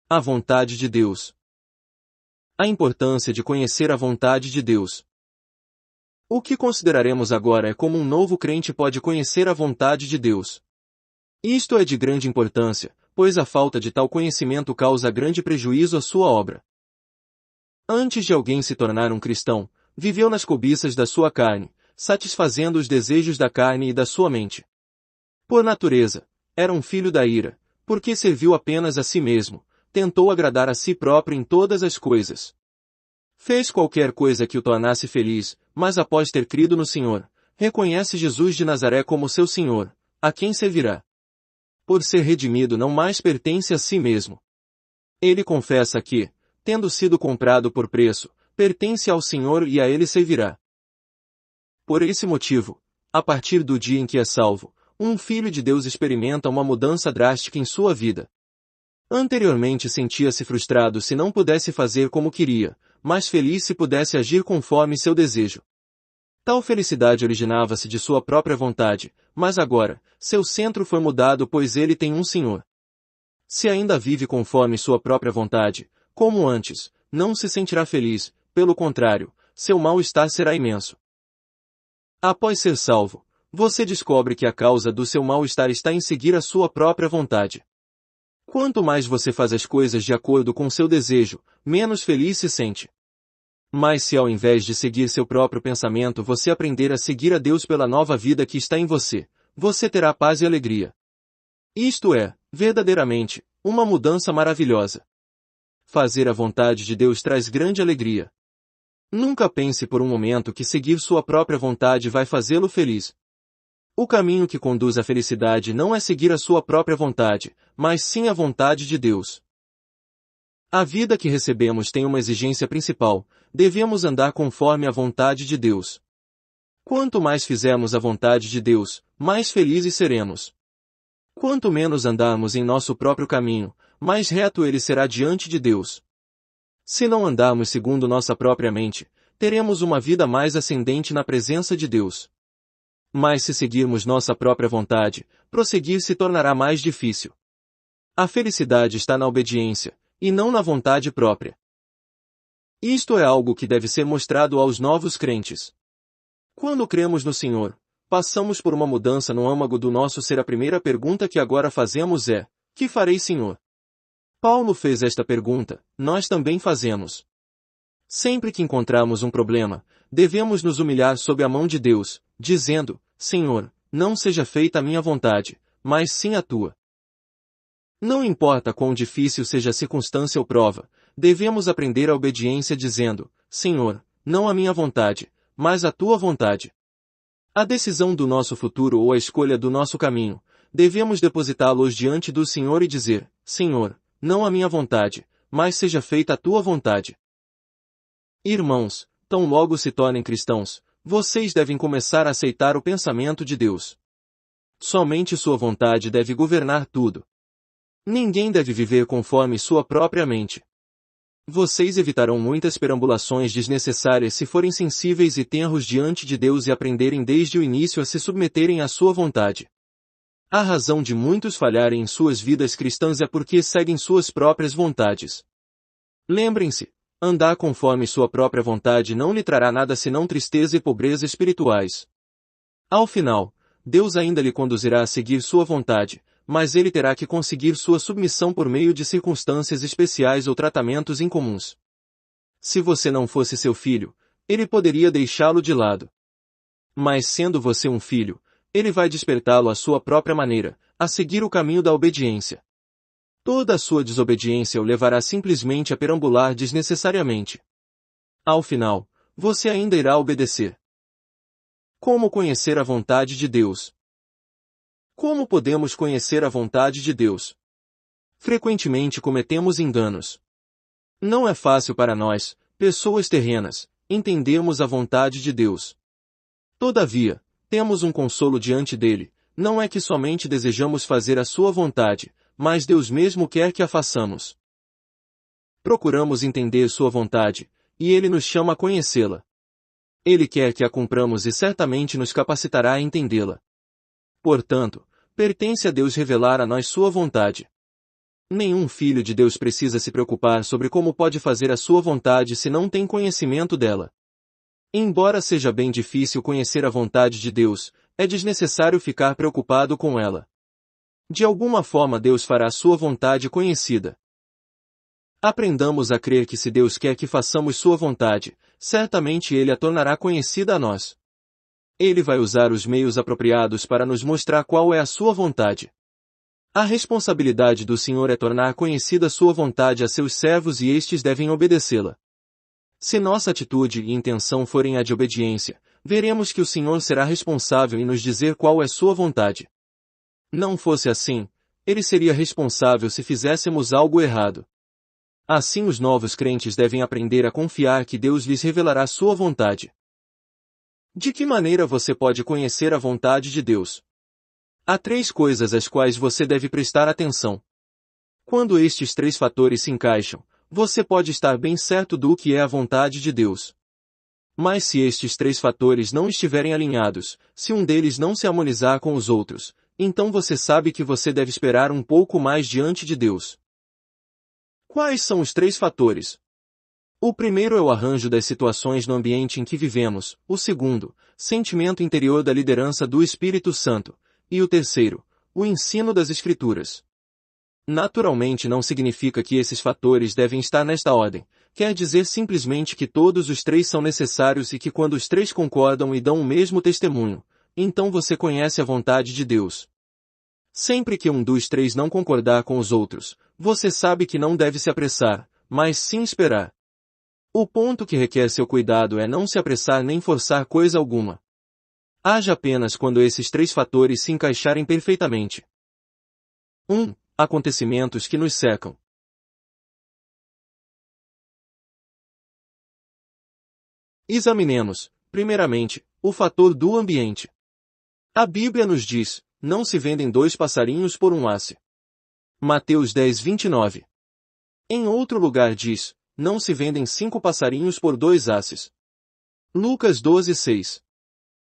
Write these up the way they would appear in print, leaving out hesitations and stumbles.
A vontade de Deus. A importância de conhecer a vontade de Deus. O que consideraremos agora é como um novo crente pode conhecer a vontade de Deus. Isto é de grande importância, pois a falta de tal conhecimento causa grande prejuízo à sua obra. Antes de alguém se tornar um cristão, viveu nas cobiças da sua carne, satisfazendo os desejos da carne e da sua mente. Por natureza, era um filho da ira, porque serviu apenas a si mesmo, tentou agradar a si próprio em todas as coisas. Fez qualquer coisa que o tornasse feliz, mas após ter crido no Senhor, reconhece Jesus de Nazaré como seu Senhor, a quem servirá. Por ser redimido não mais pertence a si mesmo. Ele confessa que, tendo sido comprado por preço, pertence ao Senhor e a ele servirá. Por esse motivo, a partir do dia em que é salvo, um filho de Deus experimenta uma mudança drástica em sua vida. Anteriormente sentia-se frustrado se não pudesse fazer como queria, mas feliz se pudesse agir conforme seu desejo. Tal felicidade originava-se de sua própria vontade, mas agora, seu centro foi mudado pois ele tem um Senhor. Se ainda vive conforme sua própria vontade, como antes, não se sentirá feliz, pelo contrário, seu mal-estar será imenso. Após ser salvo, você descobre que a causa do seu mal-estar está em seguir a sua própria vontade. Quanto mais você faz as coisas de acordo com seu desejo, menos feliz se sente. Mas se ao invés de seguir seu próprio pensamento você aprender a seguir a Deus pela nova vida que está em você, você terá paz e alegria. Isto é, verdadeiramente, uma mudança maravilhosa. Fazer a vontade de Deus traz grande alegria. Nunca pense por um momento que seguir sua própria vontade vai fazê-lo feliz. O caminho que conduz à felicidade não é seguir a sua própria vontade, mas sim a vontade de Deus. A vida que recebemos tem uma exigência principal: devemos andar conforme a vontade de Deus. Quanto mais fizermos a vontade de Deus, mais felizes seremos. Quanto menos andarmos em nosso próprio caminho, mais reto ele será diante de Deus. Se não andarmos segundo nossa própria mente, teremos uma vida mais ascendente na presença de Deus. Mas se seguirmos nossa própria vontade, prosseguir se tornará mais difícil. A felicidade está na obediência, e não na vontade própria. Isto é algo que deve ser mostrado aos novos crentes. Quando cremos no Senhor, passamos por uma mudança no âmago do nosso ser. A primeira pergunta que agora fazemos é: que farei, Senhor? Paulo fez esta pergunta, nós também fazemos. Sempre que encontrarmos um problema, devemos nos humilhar sob a mão de Deus, dizendo: Senhor, não seja feita a minha vontade, mas sim a tua. Não importa quão difícil seja a circunstância ou prova, devemos aprender a obediência dizendo: Senhor, não a minha vontade, mas a tua vontade. A decisão do nosso futuro ou a escolha do nosso caminho, devemos depositá-los diante do Senhor e dizer: Senhor, não a minha vontade, mas seja feita a tua vontade. Irmãos, tão logo se tornem cristãos, vocês devem começar a aceitar o pensamento de Deus. Somente sua vontade deve governar tudo. Ninguém deve viver conforme sua própria mente. Vocês evitarão muitas perambulações desnecessárias se forem sensíveis e tenros diante de Deus e aprenderem desde o início a se submeterem à sua vontade. A razão de muitos falharem em suas vidas cristãs é porque seguem suas próprias vontades. Lembrem-se, andar conforme sua própria vontade não lhe trará nada senão tristeza e pobreza espirituais. Ao final, Deus ainda lhe conduzirá a seguir sua vontade, mas ele terá que conseguir sua submissão por meio de circunstâncias especiais ou tratamentos incomuns. Se você não fosse seu filho, ele poderia deixá-lo de lado. Mas sendo você um filho, ele vai despertá-lo à sua própria maneira, a seguir o caminho da obediência. Toda a sua desobediência o levará simplesmente a perambular desnecessariamente. Ao final, você ainda irá obedecer. Como conhecer a vontade de Deus? Como podemos conhecer a vontade de Deus? Frequentemente cometemos enganos. Não é fácil para nós, pessoas terrenas, entendermos a vontade de Deus. Todavia, temos um consolo diante dele: não é que somente desejamos fazer a sua vontade, mas Deus mesmo quer que a façamos. Procuramos entender sua vontade, e ele nos chama a conhecê-la. Ele quer que a cumpramos e certamente nos capacitará a entendê-la. Portanto, pertence a Deus revelar a nós sua vontade. Nenhum filho de Deus precisa se preocupar sobre como pode fazer a sua vontade se não tem conhecimento dela. Embora seja bem difícil conhecer a vontade de Deus, é desnecessário ficar preocupado com ela. De alguma forma Deus fará sua vontade conhecida. Aprendamos a crer que se Deus quer que façamos sua vontade, certamente Ele a tornará conhecida a nós. Ele vai usar os meios apropriados para nos mostrar qual é a sua vontade. A responsabilidade do Senhor é tornar conhecida sua vontade a seus servos e estes devem obedecê-la. Se nossa atitude e intenção forem a de obediência, veremos que o Senhor será responsável em nos dizer qual é sua vontade. Não fosse assim, Ele seria responsável se fizéssemos algo errado. Assim os novos crentes devem aprender a confiar que Deus lhes revelará sua vontade. De que maneira você pode conhecer a vontade de Deus? Há 3 coisas às quais você deve prestar atenção. Quando estes 3 fatores se encaixam, você pode estar bem certo do que é a vontade de Deus. Mas se estes 3 fatores não estiverem alinhados, se um deles não se harmonizar com os outros, então você sabe que você deve esperar um pouco mais diante de Deus. Quais são os 3 fatores? O primeiro é o arranjo das situações no ambiente em que vivemos, o segundo, sentimento interior da liderança do Espírito Santo, e o terceiro, o ensino das Escrituras. Naturalmente não significa que esses fatores devem estar nesta ordem, quer dizer simplesmente que todos os 3 são necessários e que quando os 3 concordam e dão o mesmo testemunho, então você conhece a vontade de Deus. Sempre que um dos 3 não concordar com os outros, você sabe que não deve se apressar, mas sim esperar. O ponto que requer seu cuidado é não se apressar nem forçar coisa alguma. Haja apenas quando esses 3 fatores se encaixarem perfeitamente. 1. Acontecimentos que nos cercam. Examinemos, primeiramente, o fator do ambiente. A Bíblia nos diz: não se vendem 2 passarinhos por um asse. Mateus 10:29. Em outro lugar diz: não se vendem 5 passarinhos por 2 asses. Lucas 12:6.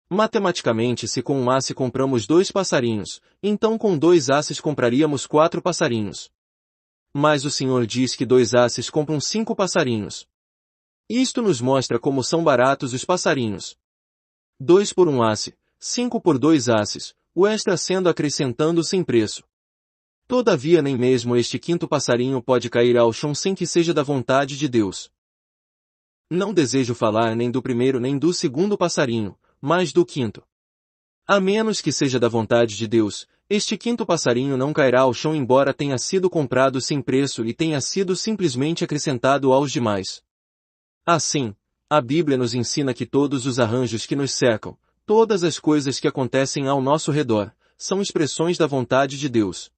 Matematicamente, se com um asse compramos 2 passarinhos, então com 2 asses compraríamos 4 passarinhos. Mas o Senhor diz que 2 asses compram 5 passarinhos. Isto nos mostra como são baratos os passarinhos. 2 por um asse, 5 por 2 asses, o extra sendo acrescentando sem preço. Todavia nem mesmo este 5º passarinho pode cair ao chão sem que seja da vontade de Deus. Não desejo falar nem do primeiro nem do 2º passarinho, mas do 5º. A menos que seja da vontade de Deus, este 5º passarinho não cairá ao chão embora tenha sido comprado sem preço e tenha sido simplesmente acrescentado aos demais. Assim, a Bíblia nos ensina que todos os arranjos que nos cercam, todas as coisas que acontecem ao nosso redor, são expressões da vontade de Deus.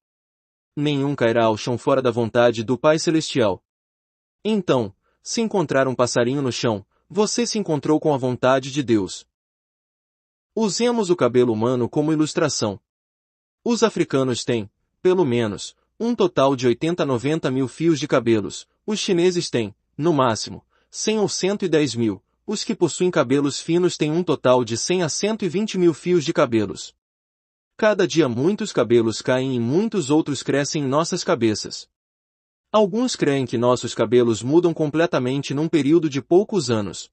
Nenhum cairá ao chão fora da vontade do Pai Celestial. Então, se encontrar um passarinho no chão, você se encontrou com a vontade de Deus. Usemos o cabelo humano como ilustração. Os africanos têm, pelo menos, um total de 80 a 90 mil fios de cabelos, os chineses têm, no máximo, 100 ou 110 mil, os que possuem cabelos finos têm um total de 100 a 120 mil fios de cabelos. Cada dia muitos cabelos caem e muitos outros crescem em nossas cabeças. Alguns creem que nossos cabelos mudam completamente num período de poucos anos.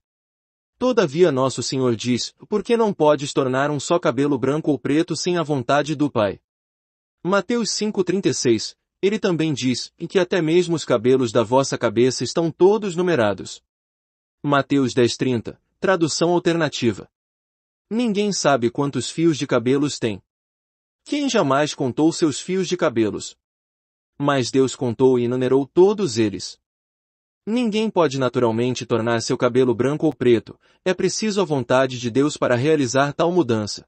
Todavia nosso Senhor diz: por que não podes tornar um só cabelo branco ou preto sem a vontade do Pai? Mateus 5,36, ele também diz, que até mesmo os cabelos da vossa cabeça estão todos numerados. Mateus 10,30, tradução alternativa. Ninguém sabe quantos fios de cabelos tem. Quem jamais contou seus fios de cabelos? Mas Deus contou e numerou todos eles. Ninguém pode naturalmente tornar seu cabelo branco ou preto, é preciso a vontade de Deus para realizar tal mudança.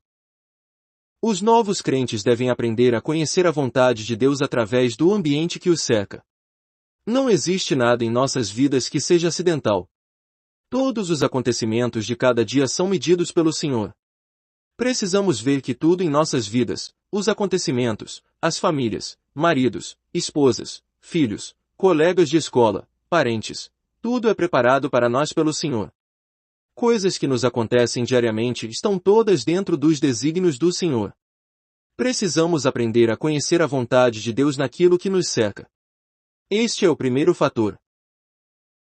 Os novos crentes devem aprender a conhecer a vontade de Deus através do ambiente que os cerca. Não existe nada em nossas vidas que seja acidental. Todos os acontecimentos de cada dia são medidos pelo Senhor. Precisamos ver que tudo em nossas vidas, os acontecimentos, as famílias, maridos, esposas, filhos, colegas de escola, parentes, tudo é preparado para nós pelo Senhor. Coisas que nos acontecem diariamente estão todas dentro dos desígnios do Senhor. Precisamos aprender a conhecer a vontade de Deus naquilo que nos cerca. Este é o primeiro fator.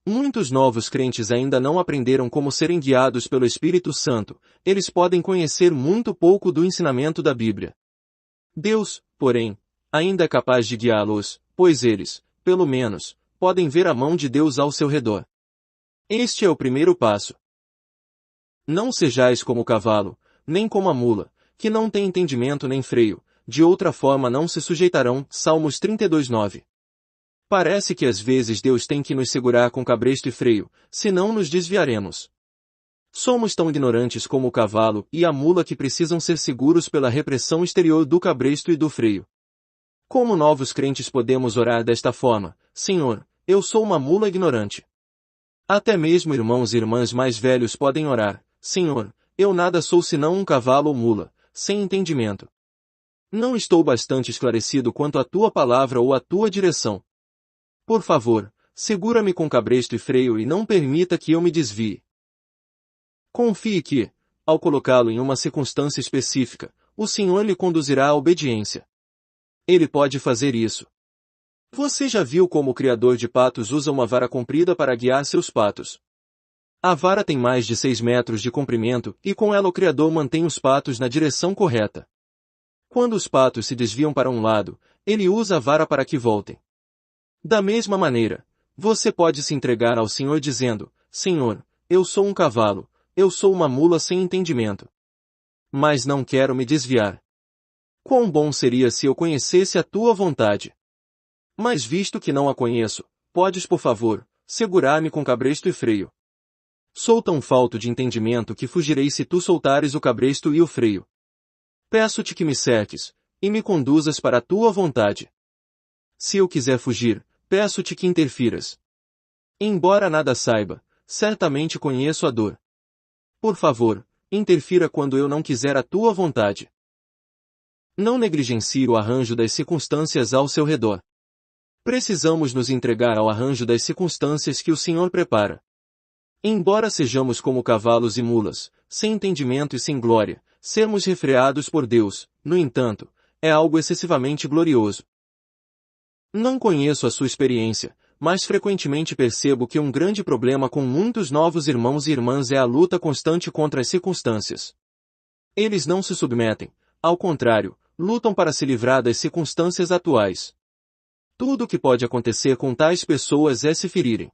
Muitos novos crentes ainda não aprenderam como serem guiados pelo Espírito Santo, eles podem conhecer muito pouco do ensinamento da Bíblia. Deus, porém, ainda é capaz de guiá-los, pois eles, pelo menos, podem ver a mão de Deus ao seu redor. Este é o primeiro passo. Não sejais como o cavalo, nem como a mula, que não tem entendimento nem freio, de outra forma não se sujeitarão. Salmos 32:9. Parece que às vezes Deus tem que nos segurar com cabresto e freio, senão nos desviaremos. Somos tão ignorantes como o cavalo e a mula que precisam ser seguros pela repressão exterior do cabresto e do freio. Como novos crentes podemos orar desta forma: Senhor, eu sou uma mula ignorante. Até mesmo irmãos e irmãs mais velhos podem orar: Senhor, eu nada sou senão um cavalo ou mula, sem entendimento. Não estou bastante esclarecido quanto à tua palavra ou à tua direção. Por favor, segura-me com cabresto e freio e não permita que eu me desvie. Confie que, ao colocá-lo em uma circunstância específica, o Senhor lhe conduzirá à obediência. Ele pode fazer isso. Você já viu como o criador de patos usa uma vara comprida para guiar seus patos? A vara tem mais de 6 metros de comprimento e com ela o criador mantém os patos na direção correta. Quando os patos se desviam para um lado, ele usa a vara para que voltem. Da mesma maneira, você pode se entregar ao Senhor dizendo: Senhor, eu sou um cavalo, eu sou uma mula sem entendimento. Mas não quero me desviar. Quão bom seria se eu conhecesse a tua vontade. Mas visto que não a conheço, podes por favor, segurar-me com cabresto e freio. Sou tão falto de entendimento que fugirei se tu soltares o cabresto e o freio. Peço-te que me cerques, e me conduzas para a tua vontade. Se eu quiser fugir, peço-te que interfiras. Embora nada saiba, certamente conheço a dor. Por favor, interfira quando eu não quiser a tua vontade. Não negligencie o arranjo das circunstâncias ao seu redor. Precisamos nos entregar ao arranjo das circunstâncias que o Senhor prepara. Embora sejamos como cavalos e mulas, sem entendimento e sem glória, sermos refreados por Deus, no entanto, é algo excessivamente glorioso. Não conheço a sua experiência, mas frequentemente percebo que um grande problema com muitos novos irmãos e irmãs é a luta constante contra as circunstâncias. Eles não se submetem, ao contrário, lutam para se livrar das circunstâncias atuais. Tudo o que pode acontecer com tais pessoas é se ferirem.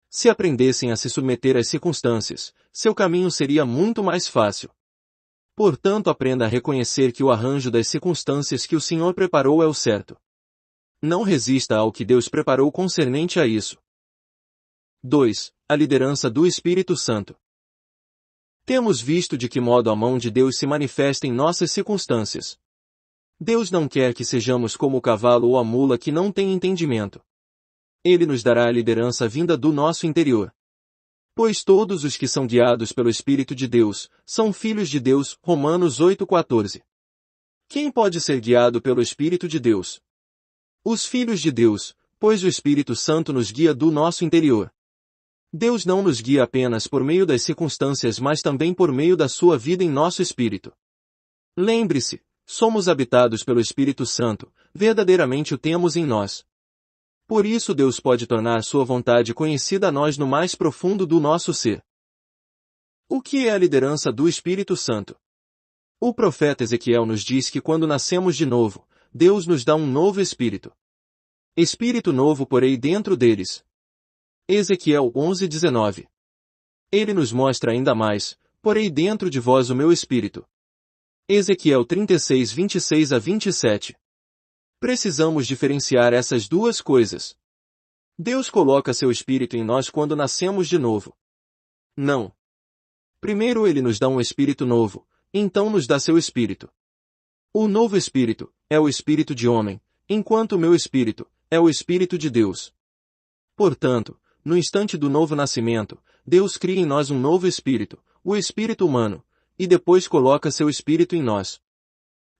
Se aprendessem a se submeter às circunstâncias, seu caminho seria muito mais fácil. Portanto, aprenda a reconhecer que o arranjo das circunstâncias que o Senhor preparou é o certo. Não resista ao que Deus preparou concernente a isso. 2. A liderança do Espírito Santo. Temos visto de que modo a mão de Deus se manifesta em nossas circunstâncias. Deus não quer que sejamos como o cavalo ou a mula que não tem entendimento. Ele nos dará a liderança vinda do nosso interior. Pois todos os que são guiados pelo Espírito de Deus, são filhos de Deus. Romanos 8,14. Quem pode ser guiado pelo Espírito de Deus? Os filhos de Deus, pois o Espírito Santo nos guia do nosso interior. Deus não nos guia apenas por meio das circunstâncias, mas também por meio da sua vida em nosso espírito. Lembre-se, somos habitados pelo Espírito Santo, verdadeiramente o temos em nós. Por isso Deus pode tornar sua vontade conhecida a nós no mais profundo do nosso ser. O que é a liderança do Espírito Santo? O profeta Ezequiel nos diz que quando nascemos de novo, Deus nos dá um novo espírito. Espírito novo porei dentro deles. Ezequiel 11:19. Ele nos mostra ainda mais: porei dentro de vós o meu espírito. Ezequiel 36:26-27. Precisamos diferenciar essas duas coisas. Deus coloca seu espírito em nós quando nascemos de novo. Não. Primeiro ele nos dá um espírito novo, então nos dá seu espírito. O novo espírito é o espírito de homem, enquanto o meu espírito é o espírito de Deus. Portanto, no instante do novo nascimento, Deus cria em nós um novo espírito, o espírito humano, e depois coloca seu espírito em nós.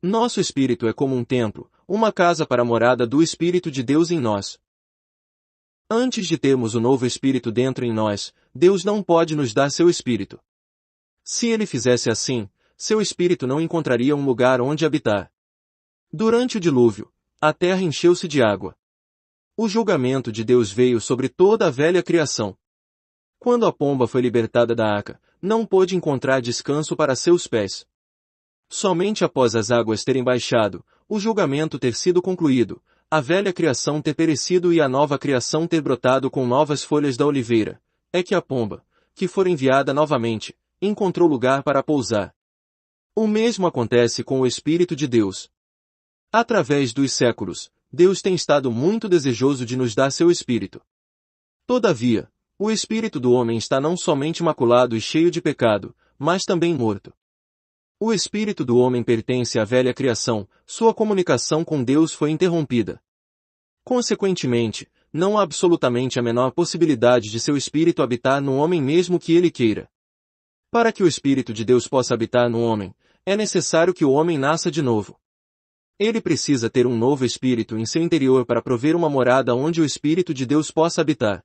Nosso espírito é como um templo, uma casa para a morada do Espírito de Deus em nós. Antes de termos o novo espírito dentro em nós, Deus não pode nos dar seu espírito. Se ele fizesse assim, seu espírito não encontraria um lugar onde habitar. Durante o dilúvio, a terra encheu-se de água. O julgamento de Deus veio sobre toda a velha criação. Quando a pomba foi libertada da arca, não pôde encontrar descanso para seus pés. Somente após as águas terem baixado, o julgamento ter sido concluído, a velha criação ter perecido e a nova criação ter brotado com novas folhas da oliveira, é que a pomba, que for enviada novamente, encontrou lugar para pousar. O mesmo acontece com o Espírito de Deus. Através dos séculos, Deus tem estado muito desejoso de nos dar seu Espírito. Todavia, o espírito do homem está não somente maculado e cheio de pecado, mas também morto. O espírito do homem pertence à velha criação, sua comunicação com Deus foi interrompida. Consequentemente, não há absolutamente a menor possibilidade de seu espírito habitar no homem mesmo que ele queira. Para que o Espírito de Deus possa habitar no homem, é necessário que o homem nasça de novo. Ele precisa ter um novo espírito em seu interior para prover uma morada onde o Espírito de Deus possa habitar.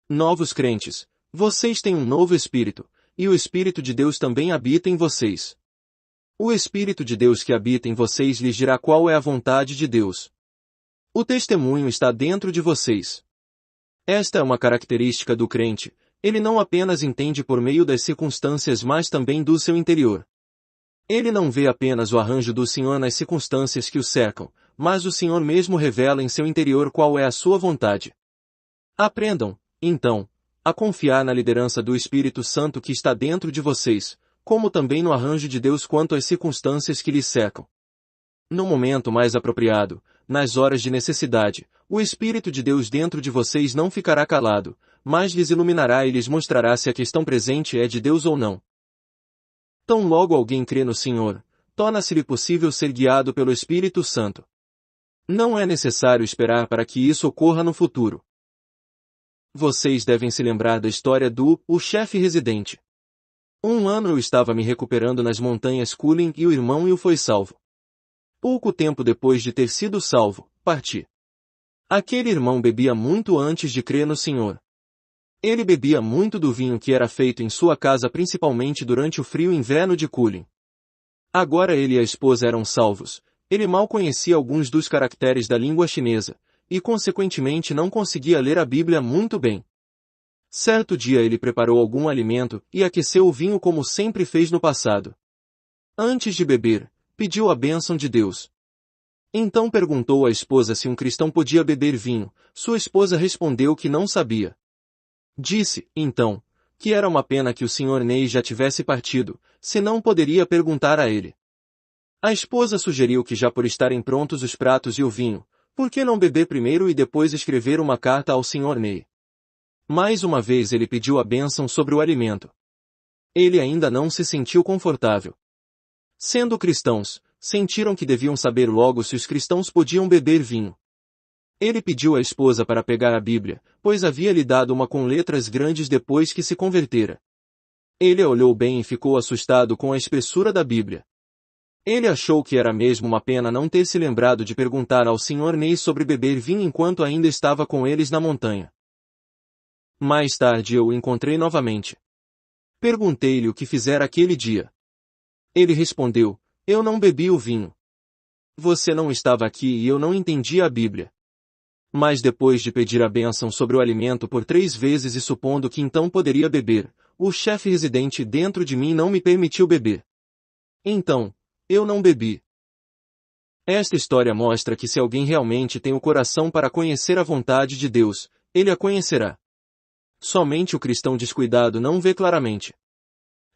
Novos crentes, vocês têm um novo espírito, e o Espírito de Deus também habita em vocês. O Espírito de Deus que habita em vocês lhes dirá qual é a vontade de Deus. O testemunho está dentro de vocês. Esta é uma característica do crente, ele não apenas entende por meio das circunstâncias mas também do seu interior. Ele não vê apenas o arranjo do Senhor nas circunstâncias que o cercam, mas o Senhor mesmo revela em seu interior qual é a sua vontade. Aprendam, então, a confiar na liderança do Espírito Santo que está dentro de vocês, como também no arranjo de Deus quanto às circunstâncias que lhes cercam. No momento mais apropriado, nas horas de necessidade, o Espírito de Deus dentro de vocês não ficará calado, mas lhes iluminará e lhes mostrará se a questão presente é de Deus ou não. Tão logo alguém crê no Senhor, torna-se-lhe possível ser guiado pelo Espírito Santo. Não é necessário esperar para que isso ocorra no futuro. Vocês devem se lembrar da história do O Chefe Residente. Um ano eu estava me recuperando nas montanhas Kulin e o irmão Will foi salvo. Pouco tempo depois de ter sido salvo, parti. Aquele irmão bebia muito antes de crer no Senhor. Ele bebia muito do vinho que era feito em sua casa principalmente durante o frio inverno de Kulin. Agora ele e a esposa eram salvos, ele mal conhecia alguns dos caracteres da língua chinesa, e consequentemente não conseguia ler a Bíblia muito bem. Certo dia ele preparou algum alimento e aqueceu o vinho como sempre fez no passado. Antes de beber, pediu a bênção de Deus. Então perguntou à esposa se um cristão podia beber vinho, sua esposa respondeu que não sabia. Disse, então, que era uma pena que o Sr. Ney já tivesse partido, senão poderia perguntar a ele. A esposa sugeriu que já por estarem prontos os pratos e o vinho, por que não beber primeiro e depois escrever uma carta ao Sr. Ney? Mais uma vez ele pediu a bênção sobre o alimento. Ele ainda não se sentiu confortável. Sendo cristãos, sentiram que deviam saber logo se os cristãos podiam beber vinho. Ele pediu à esposa para pegar a Bíblia, pois havia lhe dado uma com letras grandes depois que se convertera. Ele a olhou bem e ficou assustado com a espessura da Bíblia. Ele achou que era mesmo uma pena não ter se lembrado de perguntar ao Sr. Ney sobre beber vinho enquanto ainda estava com eles na montanha. Mais tarde eu o encontrei novamente. Perguntei-lhe o que fizera aquele dia. Ele respondeu, eu não bebi o vinho. Você não estava aqui e eu não entendia a Bíblia. Mas depois de pedir a bênção sobre o alimento por 3 vezes e supondo que então poderia beber, o chefe residente dentro de mim não me permitiu beber. Então, eu não bebi. Esta história mostra que se alguém realmente tem o coração para conhecer a vontade de Deus, ele a conhecerá. Somente o cristão descuidado não vê claramente.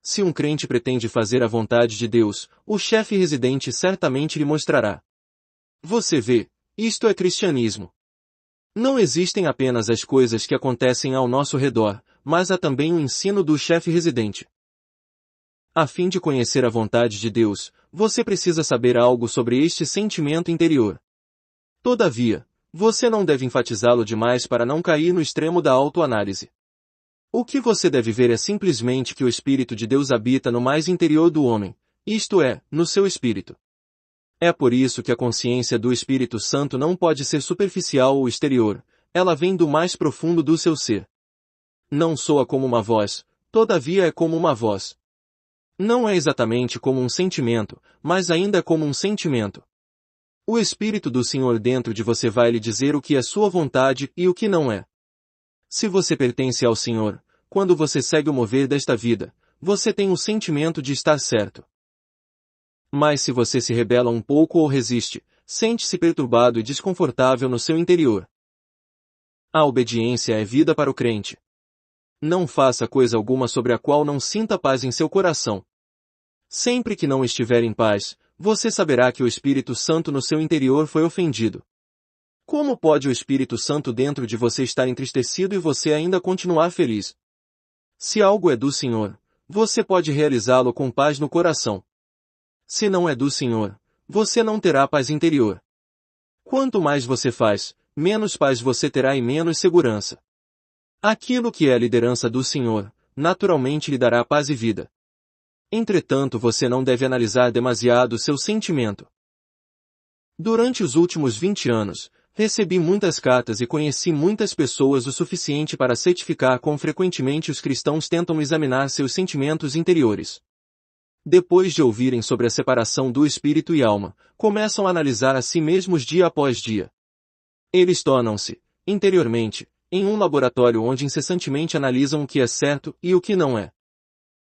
Se um crente pretende fazer a vontade de Deus, o chefe residente certamente lhe mostrará. Você vê, isto é cristianismo. Não existem apenas as coisas que acontecem ao nosso redor, mas há também o ensino do chefe residente. A fim de conhecer a vontade de Deus, você precisa saber algo sobre este sentimento interior. Todavia, você não deve enfatizá-lo demais para não cair no extremo da autoanálise. O que você deve ver é simplesmente que o Espírito de Deus habita no mais interior do homem, isto é, no seu espírito. É por isso que a consciência do Espírito Santo não pode ser superficial ou exterior, ela vem do mais profundo do seu ser. Não soa como uma voz, todavia é como uma voz. Não é exatamente como um sentimento, mas ainda é como um sentimento. O Espírito do Senhor dentro de você vai lhe dizer o que é sua vontade e o que não é. Se você pertence ao Senhor, quando você segue o mover desta vida, você tem o sentimento de estar certo. Mas se você se rebela um pouco ou resiste, sente-se perturbado e desconfortável no seu interior. A obediência é vida para o crente. Não faça coisa alguma sobre a qual não sinta paz em seu coração. Sempre que não estiver em paz, você saberá que o Espírito Santo no seu interior foi ofendido. Como pode o Espírito Santo dentro de você estar entristecido e você ainda continuar feliz? Se algo é do Senhor, você pode realizá-lo com paz no coração. Se não é do Senhor, você não terá paz interior. Quanto mais você faz, menos paz você terá e menos segurança. Aquilo que é a liderança do Senhor, naturalmente lhe dará paz e vida. Entretanto, você não deve analisar demasiado seu sentimento. Durante os últimos 20 anos, recebi muitas cartas e conheci muitas pessoas o suficiente para certificar quão frequentemente os cristãos tentam examinar seus sentimentos interiores. Depois de ouvirem sobre a separação do espírito e alma, começam a analisar a si mesmos dia após dia. Eles tornam-se, interiormente, em um laboratório onde incessantemente analisam o que é certo e o que não é.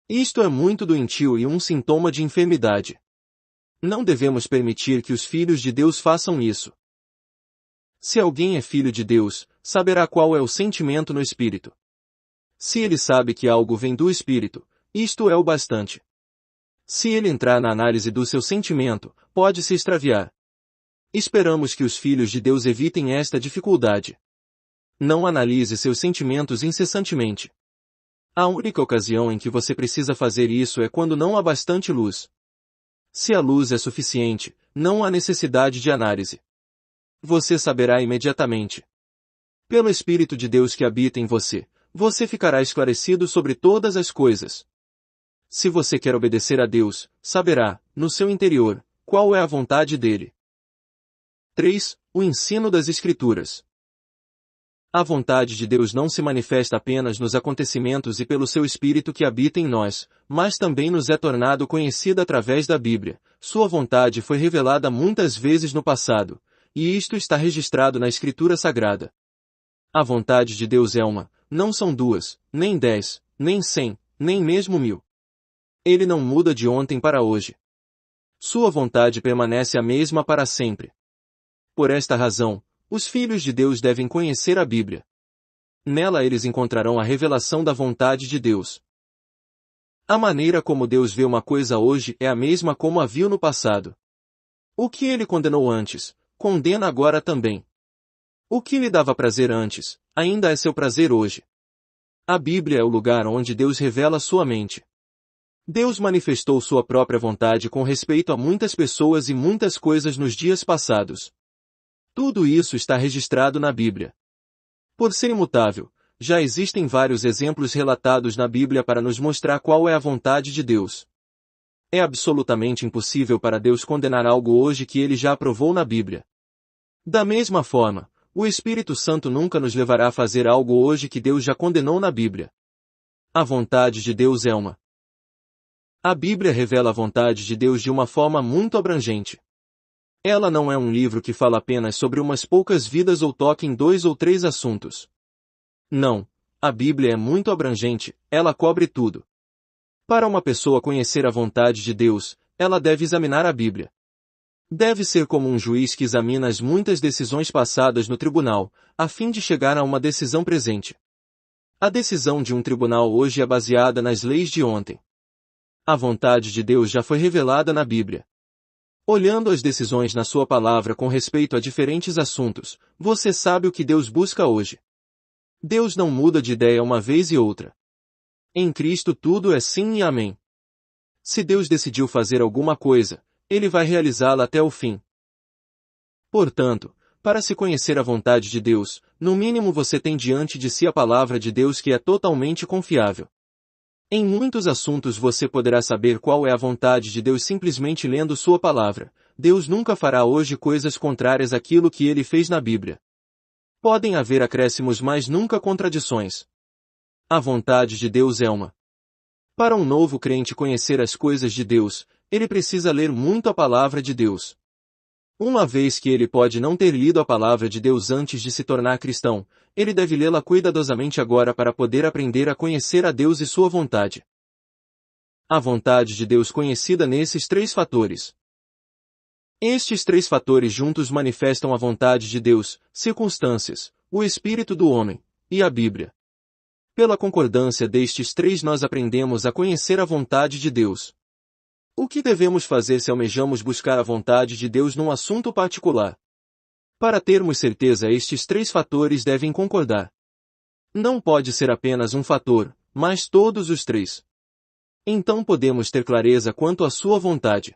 Isto é muito doentio e um sintoma de enfermidade. Não devemos permitir que os filhos de Deus façam isso. Se alguém é filho de Deus, saberá qual é o sentimento no espírito. Se ele sabe que algo vem do espírito, isto é o bastante. Se ele entrar na análise do seu sentimento, pode se extraviar. Esperamos que os filhos de Deus evitem esta dificuldade. Não analise seus sentimentos incessantemente. A única ocasião em que você precisa fazer isso é quando não há bastante luz. Se a luz é suficiente, não há necessidade de análise. Você saberá imediatamente. Pelo Espírito de Deus que habita em você, você ficará esclarecido sobre todas as coisas. Se você quer obedecer a Deus, saberá, no seu interior, qual é a vontade dele. 3. O ensino das Escrituras. A vontade de Deus não se manifesta apenas nos acontecimentos e pelo seu Espírito que habita em nós, mas também nos é tornado conhecida através da Bíblia. Sua vontade foi revelada muitas vezes no passado, e isto está registrado na Escritura Sagrada. A vontade de Deus é uma, não são 2, nem 10, nem 100, nem mesmo 1000. Ele não muda de ontem para hoje. Sua vontade permanece a mesma para sempre. Por esta razão, os filhos de Deus devem conhecer a Bíblia. Nela eles encontrarão a revelação da vontade de Deus. A maneira como Deus vê uma coisa hoje é a mesma como a viu no passado. O que ele condenou antes, condena agora também. O que lhe dava prazer antes, ainda é seu prazer hoje. A Bíblia é o lugar onde Deus revela sua mente. Deus manifestou sua própria vontade com respeito a muitas pessoas e muitas coisas nos dias passados. Tudo isso está registrado na Bíblia. Por ser imutável, já existem vários exemplos relatados na Bíblia para nos mostrar qual é a vontade de Deus. É absolutamente impossível para Deus condenar algo hoje que ele já aprovou na Bíblia. Da mesma forma, o Espírito Santo nunca nos levará a fazer algo hoje que Deus já condenou na Bíblia. A vontade de Deus é uma. A Bíblia revela a vontade de Deus de uma forma muito abrangente. Ela não é um livro que fala apenas sobre umas poucas vidas ou toca em 2 ou 3 assuntos. Não, a Bíblia é muito abrangente, ela cobre tudo. Para uma pessoa conhecer a vontade de Deus, ela deve examinar a Bíblia. Deve ser como um juiz que examina as muitas decisões passadas no tribunal, a fim de chegar a uma decisão presente. A decisão de um tribunal hoje é baseada nas leis de ontem. A vontade de Deus já foi revelada na Bíblia. Olhando as decisões na sua palavra com respeito a diferentes assuntos, você sabe o que Deus busca hoje. Deus não muda de ideia uma vez e outra. Em Cristo tudo é sim e amém. Se Deus decidiu fazer alguma coisa, Ele vai realizá-la até o fim. Portanto, para se conhecer a vontade de Deus, no mínimo você tem diante de si a palavra de Deus que é totalmente confiável. Em muitos assuntos você poderá saber qual é a vontade de Deus simplesmente lendo sua palavra. Deus nunca fará hoje coisas contrárias àquilo que ele fez na Bíblia. Podem haver acréscimos, mas nunca contradições. A vontade de Deus é uma. Para um novo crente conhecer as coisas de Deus, ele precisa ler muito a palavra de Deus. Uma vez que ele pode não ter lido a palavra de Deus antes de se tornar cristão, ele deve lê-la cuidadosamente agora para poder aprender a conhecer a Deus e sua vontade. A vontade de Deus conhecida nesses três fatores. Estes três fatores juntos manifestam a vontade de Deus, circunstâncias, o espírito do homem, e a Bíblia. Pela concordância destes três nós aprendemos a conhecer a vontade de Deus. O que devemos fazer se almejamos buscar a vontade de Deus num assunto particular? Para termos certeza, estes três fatores devem concordar. Não pode ser apenas um fator, mas todos os três. Então podemos ter clareza quanto à sua vontade.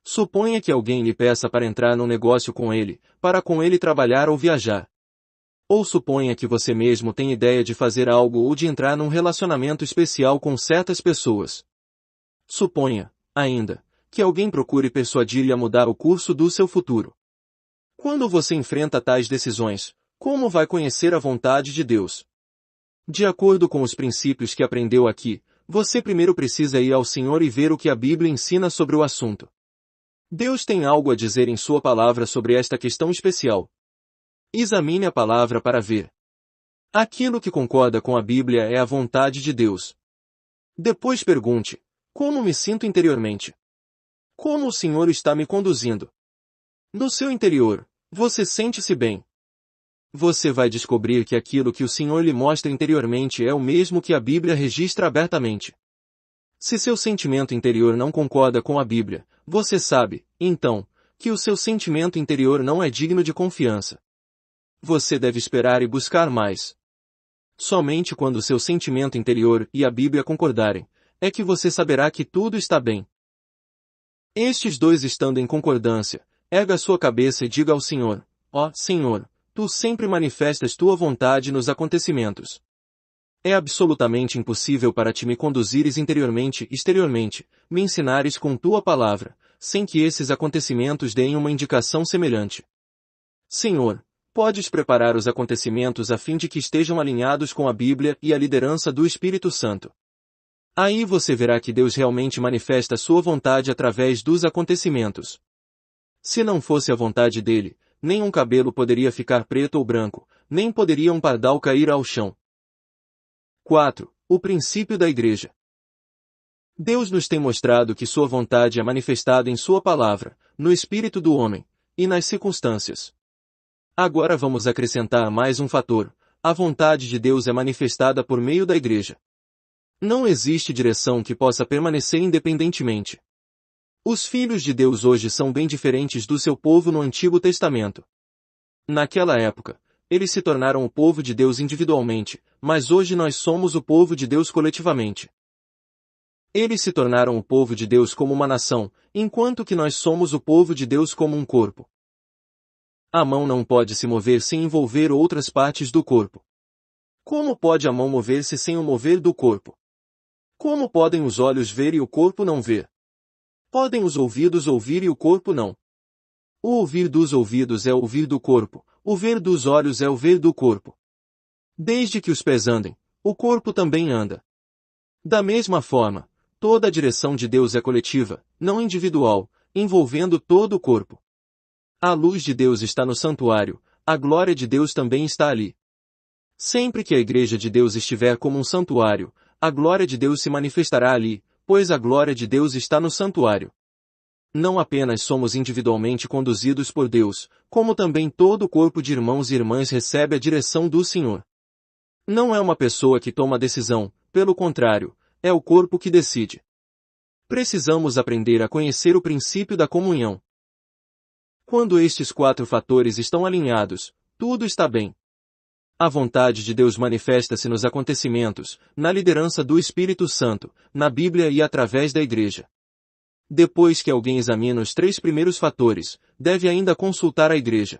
Suponha que alguém lhe peça para entrar num negócio com ele, para com ele trabalhar ou viajar. Ou suponha que você mesmo tem ideia de fazer algo ou de entrar num relacionamento especial com certas pessoas. Suponha, ainda, que alguém procure persuadir-lhe a mudar o curso do seu futuro. Quando você enfrenta tais decisões, como vai conhecer a vontade de Deus? De acordo com os princípios que aprendeu aqui, você primeiro precisa ir ao Senhor e ver o que a Bíblia ensina sobre o assunto. Deus tem algo a dizer em sua palavra sobre esta questão especial. Examine a palavra para ver. Aquilo que concorda com a Bíblia é a vontade de Deus. Depois pergunte: como me sinto interiormente? Como o Senhor está me conduzindo? No seu interior, você sente-se bem? Você vai descobrir que aquilo que o Senhor lhe mostra interiormente é o mesmo que a Bíblia registra abertamente. Se seu sentimento interior não concorda com a Bíblia, você sabe, então, que o seu sentimento interior não é digno de confiança. Você deve esperar e buscar mais. Somente quando seu sentimento interior e a Bíblia concordarem, é que você saberá que tudo está bem. Estes dois estando em concordância, erga sua cabeça e diga ao Senhor: ó Senhor, tu sempre manifestas tua vontade nos acontecimentos. É absolutamente impossível para ti me conduzires interiormente e exteriormente, me ensinares com tua palavra, sem que esses acontecimentos deem uma indicação semelhante. Senhor, podes preparar os acontecimentos a fim de que estejam alinhados com a Bíblia e a liderança do Espírito Santo. Aí você verá que Deus realmente manifesta a sua vontade através dos acontecimentos. Se não fosse a vontade dele, nem um cabelo poderia ficar preto ou branco, nem poderia um pardal cair ao chão. 4. O princípio da Igreja. Deus nos tem mostrado que sua vontade é manifestada em sua palavra, no espírito do homem, e nas circunstâncias. Agora vamos acrescentar mais um fator: a vontade de Deus é manifestada por meio da Igreja. Não existe direção que possa permanecer independentemente. Os filhos de Deus hoje são bem diferentes do seu povo no Antigo Testamento. Naquela época, eles se tornaram o povo de Deus individualmente, mas hoje nós somos o povo de Deus coletivamente. Eles se tornaram o povo de Deus como uma nação, enquanto que nós somos o povo de Deus como um corpo. A mão não pode se mover sem envolver outras partes do corpo. Como pode a mão mover-se sem o mover do corpo? Como podem os olhos ver e o corpo não ver? Podem os ouvidos ouvir e o corpo não? O ouvir dos ouvidos é o ouvir do corpo, o ver dos olhos é o ver do corpo. Desde que os pés andem, o corpo também anda. Da mesma forma, toda a direção de Deus é coletiva, não individual, envolvendo todo o corpo. A luz de Deus está no santuário, a glória de Deus também está ali. Sempre que a Igreja de Deus estiver como um santuário, a glória de Deus se manifestará ali, pois a glória de Deus está no santuário. Não apenas somos individualmente conduzidos por Deus, como também todo o corpo de irmãos e irmãs recebe a direção do Senhor. Não é uma pessoa que toma a decisão, pelo contrário, é o corpo que decide. Precisamos aprender a conhecer o princípio da comunhão. Quando estes 4 fatores estão alinhados, tudo está bem. A vontade de Deus manifesta-se nos acontecimentos, na liderança do Espírito Santo, na Bíblia e através da Igreja. Depois que alguém examina os 3 primeiros fatores, deve ainda consultar a Igreja.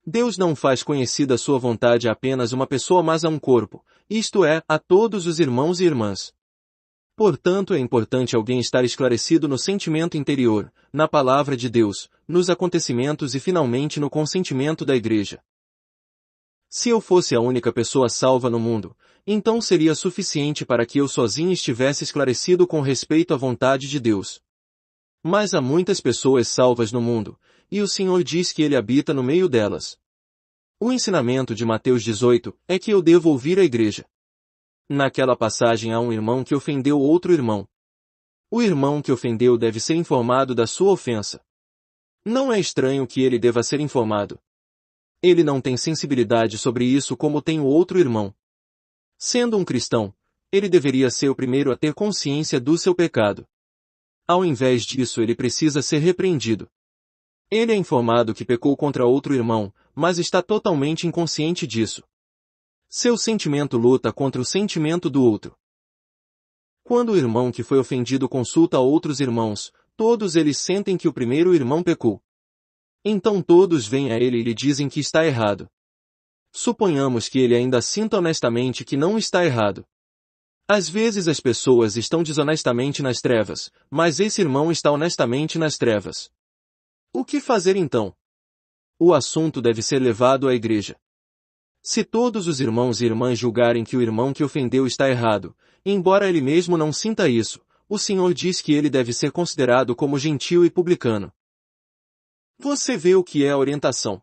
Deus não faz conhecida sua vontade a apenas uma pessoa mas a um corpo, isto é, a todos os irmãos e irmãs. Portanto, é importante alguém estar esclarecido no sentimento interior, na palavra de Deus, nos acontecimentos e finalmente no consentimento da Igreja. Se eu fosse a única pessoa salva no mundo, então seria suficiente para que eu sozinho estivesse esclarecido com respeito à vontade de Deus. Mas há muitas pessoas salvas no mundo, e o Senhor diz que Ele habita no meio delas. O ensinamento de Mateus 18 é que eu devo ouvir a igreja. Naquela passagem há um irmão que ofendeu outro irmão. O irmão que ofendeu deve ser informado da sua ofensa. Não é estranho que ele deva ser informado. Ele não tem sensibilidade sobre isso como tem o outro irmão. Sendo um cristão, ele deveria ser o primeiro a ter consciência do seu pecado. Ao invés disso, ele precisa ser repreendido. Ele é informado que pecou contra outro irmão, mas está totalmente inconsciente disso. Seu sentimento luta contra o sentimento do outro. Quando o irmão que foi ofendido consulta a outros irmãos, todos eles sentem que o primeiro irmão pecou. Então todos vêm a ele e lhe dizem que está errado. Suponhamos que ele ainda sinta honestamente que não está errado. Às vezes as pessoas estão desonestamente nas trevas, mas esse irmão está honestamente nas trevas. O que fazer então? O assunto deve ser levado à igreja. Se todos os irmãos e irmãs julgarem que o irmão que ofendeu está errado, embora ele mesmo não sinta isso, o Senhor diz que ele deve ser considerado como gentil e publicano. Você vê o que é a orientação.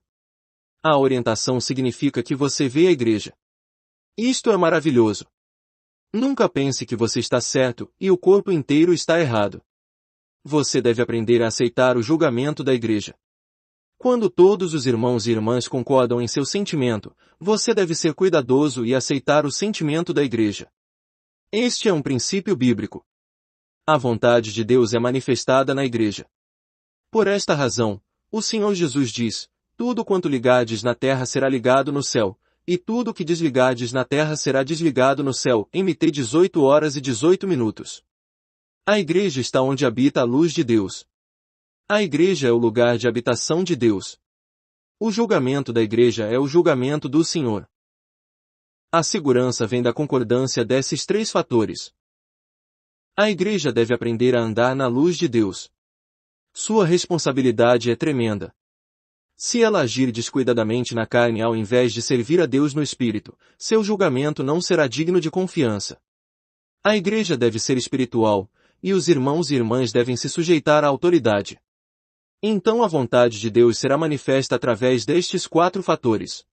A orientação significa que você vê a igreja. Isto é maravilhoso. Nunca pense que você está certo e o corpo inteiro está errado. Você deve aprender a aceitar o julgamento da igreja. Quando todos os irmãos e irmãs concordam em seu sentimento, você deve ser cuidadoso e aceitar o sentimento da igreja. Este é um princípio bíblico. A vontade de Deus é manifestada na igreja. Por esta razão, o Senhor Jesus diz: tudo quanto ligardes na terra será ligado no céu, e tudo que desligardes na terra será desligado no céu, em Mt 18h18. A igreja está onde habita a luz de Deus. A igreja é o lugar de habitação de Deus. O julgamento da igreja é o julgamento do Senhor. A segurança vem da concordância desses três fatores. A igreja deve aprender a andar na luz de Deus. Sua responsabilidade é tremenda. Se ela agir descuidadamente na carne ao invés de servir a Deus no Espírito, seu julgamento não será digno de confiança. A igreja deve ser espiritual, e os irmãos e irmãs devem se sujeitar à autoridade. Então a vontade de Deus será manifesta através destes quatro fatores.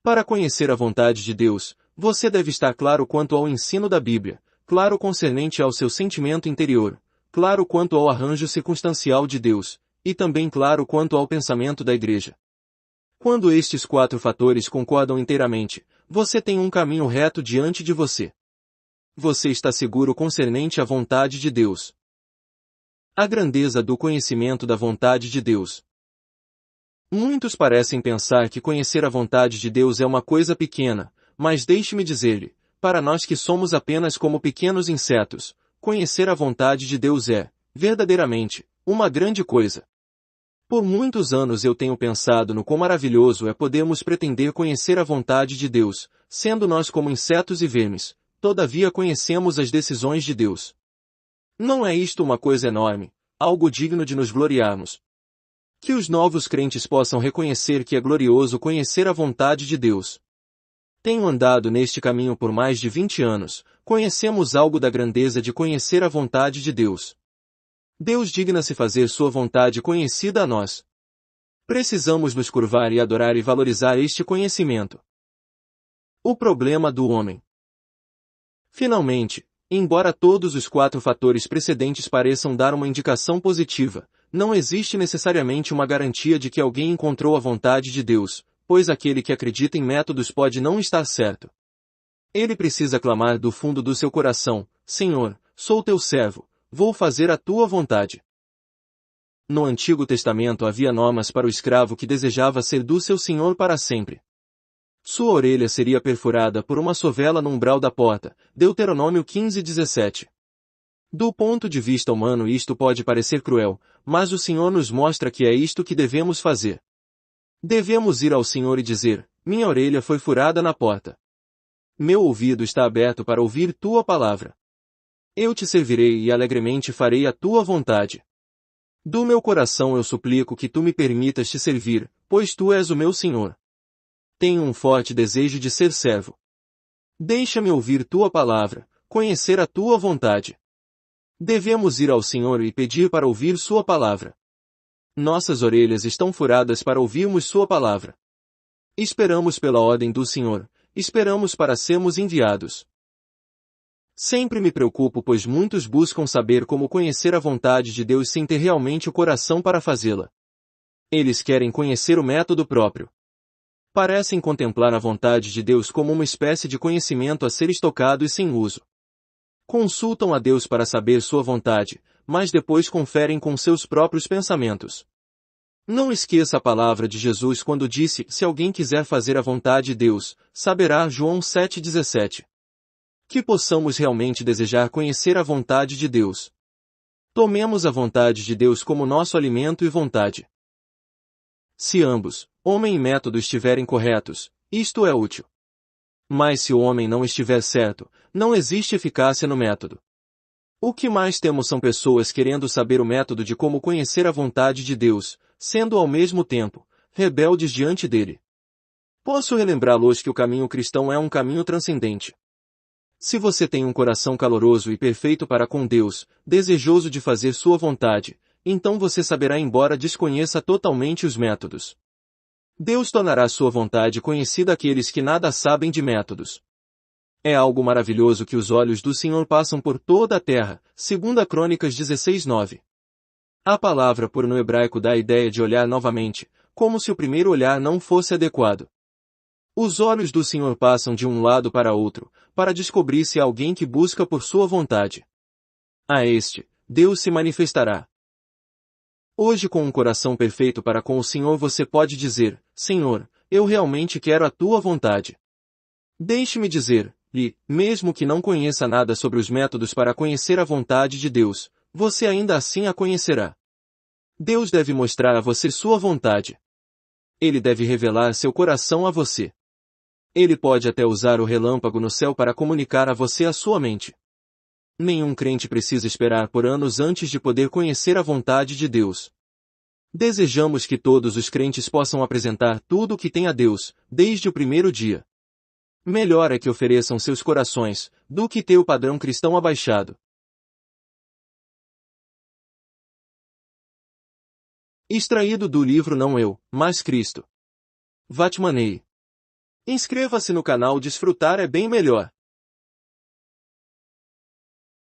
Para conhecer a vontade de Deus, você deve estar claro quanto ao ensino da Bíblia, claro concernente ao seu sentimento interior, claro quanto ao arranjo circunstancial de Deus, e também claro quanto ao pensamento da igreja. Quando estes quatro fatores concordam inteiramente, você tem um caminho reto diante de você. Você está seguro concernente à vontade de Deus. A grandeza do conhecimento da vontade de Deus. Muitos parecem pensar que conhecer a vontade de Deus é uma coisa pequena, mas deixe-me dizer-lhe, para nós que somos apenas como pequenos insetos, conhecer a vontade de Deus é, verdadeiramente, uma grande coisa. Por muitos anos eu tenho pensado no quão maravilhoso é podermos pretender conhecer a vontade de Deus, sendo nós como insetos e vermes, todavia conhecemos as decisões de Deus. Não é isto uma coisa enorme, algo digno de nos gloriarmos? Que os novos crentes possam reconhecer que é glorioso conhecer a vontade de Deus. Tenho andado neste caminho por mais de 20 anos, conhecemos algo da grandeza de conhecer a vontade de Deus. Deus digna-se fazer sua vontade conhecida a nós. Precisamos nos curvar e adorar e valorizar este conhecimento. O problema do homem. Finalmente, embora todos os quatro fatores precedentes pareçam dar uma indicação positiva, não existe necessariamente uma garantia de que alguém encontrou a vontade de Deus, pois aquele que acredita em métodos pode não estar certo. Ele precisa clamar do fundo do seu coração: Senhor, sou teu servo, vou fazer a tua vontade. No Antigo Testamento havia normas para o escravo que desejava ser do seu senhor para sempre. Sua orelha seria perfurada por uma sovela no umbral da porta, Deuteronômio 15:17. Do ponto de vista humano isto pode parecer cruel, mas o Senhor nos mostra que é isto que devemos fazer. Devemos ir ao Senhor e dizer: minha orelha foi furada na porta. Meu ouvido está aberto para ouvir tua palavra. Eu te servirei e alegremente farei a tua vontade. Do meu coração eu suplico que tu me permitas te servir, pois tu és o meu Senhor. Tenho um forte desejo de ser servo. Deixa-me ouvir tua palavra, conhecer a tua vontade. Devemos ir ao Senhor e pedir para ouvir sua palavra. Nossas orelhas estão furadas para ouvirmos sua palavra. Esperamos pela ordem do Senhor, esperamos para sermos enviados. Sempre me preocupo pois muitos buscam saber como conhecer a vontade de Deus sem ter realmente o coração para fazê-la. Eles querem conhecer o método próprio. Parecem contemplar a vontade de Deus como uma espécie de conhecimento a ser estocado e sem uso. Consultam a Deus para saber sua vontade, mas depois conferem com seus próprios pensamentos. Não esqueça a palavra de Jesus quando disse, se alguém quiser fazer a vontade de Deus, saberá. João 7,17. Que possamos realmente desejar conhecer a vontade de Deus. Tomemos a vontade de Deus como nosso alimento e vontade. Se ambos, homem e método, estiverem corretos, isto é útil. Mas se o homem não estiver certo, não existe eficácia no método. O que mais temos são pessoas querendo saber o método de como conhecer a vontade de Deus, sendo ao mesmo tempo, rebeldes diante dele. Posso relembrá-los que o caminho cristão é um caminho transcendente. Se você tem um coração caloroso e perfeito para com Deus, desejoso de fazer sua vontade, então você saberá embora desconheça totalmente os métodos. Deus tornará sua vontade conhecida àqueles que nada sabem de métodos. É algo maravilhoso que os olhos do Senhor passam por toda a terra, 2 Crônicas 16:9. A palavra por no hebraico dá a ideia de olhar novamente, como se o primeiro olhar não fosse adequado. Os olhos do Senhor passam de um lado para outro, para descobrir se há alguém que busca por sua vontade. A este, Deus se manifestará. Hoje, com um coração perfeito para com o Senhor, você pode dizer, Senhor, eu realmente quero a tua vontade. Deixe-me dizer, e, mesmo que não conheça nada sobre os métodos para conhecer a vontade de Deus, você ainda assim a conhecerá. Deus deve mostrar a você sua vontade. Ele deve revelar seu coração a você. Ele pode até usar o relâmpago no céu para comunicar a você a sua mente. Nenhum crente precisa esperar por anos antes de poder conhecer a vontade de Deus. Desejamos que todos os crentes possam apresentar tudo o que tem a Deus, desde o primeiro dia. Melhor é que ofereçam seus corações, do que ter o padrão cristão abaixado. Extraído do livro Não Eu, mas Cristo. Vatmanei. Inscreva-se no canal. Desfrutar é bem melhor.